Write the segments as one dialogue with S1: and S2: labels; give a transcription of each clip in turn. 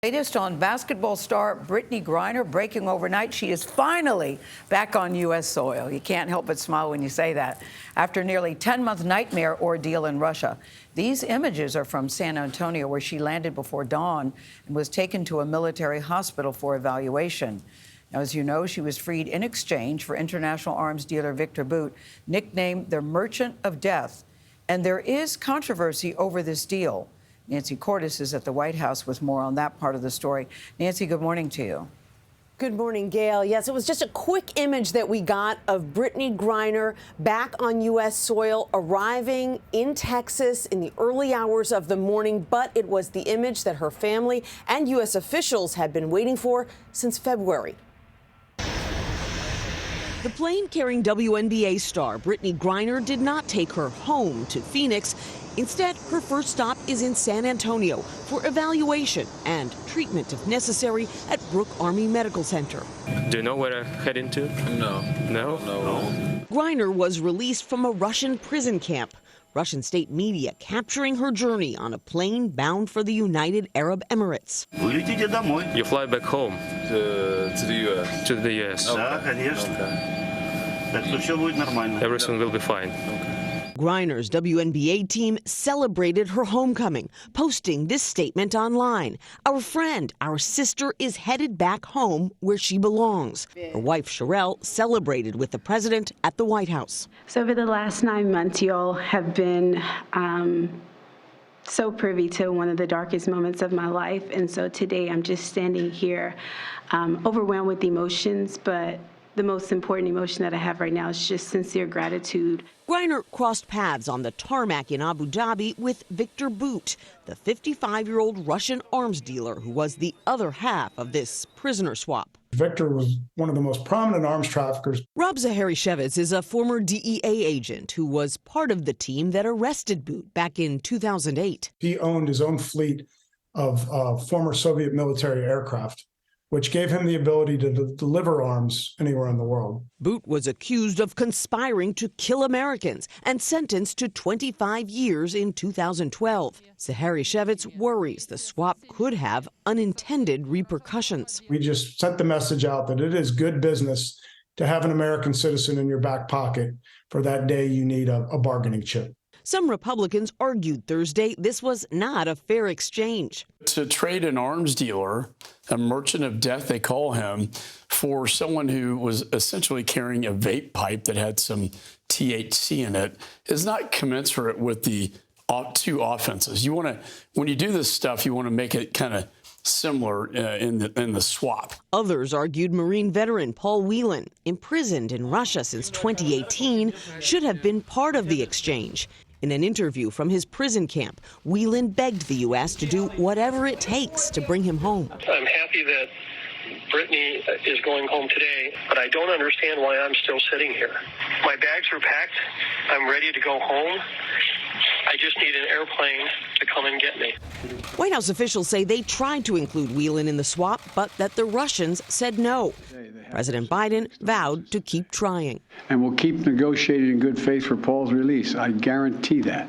S1: Latest on basketball star Brittney Griner breaking overnight. She is finally back on U.S. soil. You can't help but smile when you say that. After nearly 10-month nightmare ordeal in Russia. These images are from San Antonio, where she landed before dawn and was taken to a military hospital for evaluation. Now, as you know, she was freed in exchange for international arms dealer Viktor Bout, nicknamed the Merchant of Death. And there is controversy over this deal. Nancy Cordes is at the White House with more on that part of the story. Nancy, good morning to you.
S2: Good morning, Gayle. Yes, it was just a quick image that we got of Brittney Griner back on U.S. soil, arriving in Texas in the early hours of the morning. But it was the image that her family and U.S. officials had been waiting for since February. The plane carrying WNBA star Brittney Griner did not take her home to Phoenix. Instead, her first stop is in San Antonio for evaluation and treatment, if necessary, at Brooke Army Medical Center.
S3: Do you know where I'm heading to?
S4: No.
S3: No?
S4: No.
S2: Griner was released from a Russian prison camp. Russian state media capturing her journey on a plane bound for the United Arab Emirates.
S3: You fly back home
S4: To the U.S.
S3: to the U.S. Everything will be fine.
S2: Griner's WNBA team celebrated her homecoming, posting this statement online. Our friend, our sister, is headed back home where she belongs. Her wife, Sherelle, celebrated with the president at the White House.
S5: So over the last 9 months, y'all have been so privy to one of the darkest moments of my life. And so today I'm just standing here overwhelmed with emotions, but the most important emotion that I have right now is just sincere gratitude.
S2: Griner crossed paths on the tarmac in Abu Dhabi with Viktor Bout, the 55-year-old Russian arms dealer who was the other half of this prisoner swap.
S6: Viktor was one of the most prominent arms traffickers.
S2: Rob Zaharishevitz is a former DEA agent who was part of the team that arrested Bout back in 2008.
S6: He owned his own fleet of former Soviet military aircraft, which gave him the ability to deliver arms anywhere in the world.
S2: Bout was accused of conspiring to kill Americans and sentenced to 25 years in 2012. Zaharishevitz worries the swap could have unintended repercussions.
S6: We just sent the message out that it is good business to have an American citizen in your back pocket for that day you need a bargaining chip.
S2: Some Republicans argued Thursday this was not a fair exchange.
S7: To trade an arms dealer, a merchant of death they call him, for someone who was essentially carrying a vape pipe that had some THC in it is not commensurate with the two offenses. You want to, when you do this stuff, you want to make it kind of similar in the swap.
S2: Others argued Marine veteran Paul Whelan, imprisoned in Russia since 2018, should have been part of the exchange. In an interview from his prison camp, Whelan begged the U.S. to do whatever it takes to bring him home.
S8: I'm happy that Brittney is going home today, but I don't understand why I'm still sitting here. My bags are packed. I'm ready to go home. I just need an airplane to come and get me.
S2: White House officials say they tried to include Whelan in the swap, but that the Russians said no. President Biden vowed to keep trying.
S9: And we'll keep negotiating in good faith for Paul's release. I guarantee that.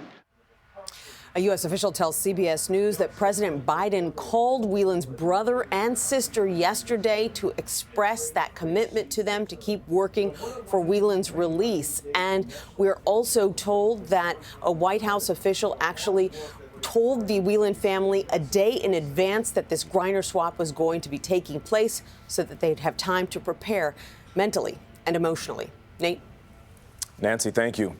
S2: A U.S. official tells CBS News that President Biden called Whelan's brother and sister yesterday to express that commitment to them to keep working for Whelan's release. And we're also told that a White House official actually told the Whelan family a day in advance that this Griner swap was going to be taking place so that they'd have time to prepare mentally and emotionally. Nate?
S10: Nancy, thank you.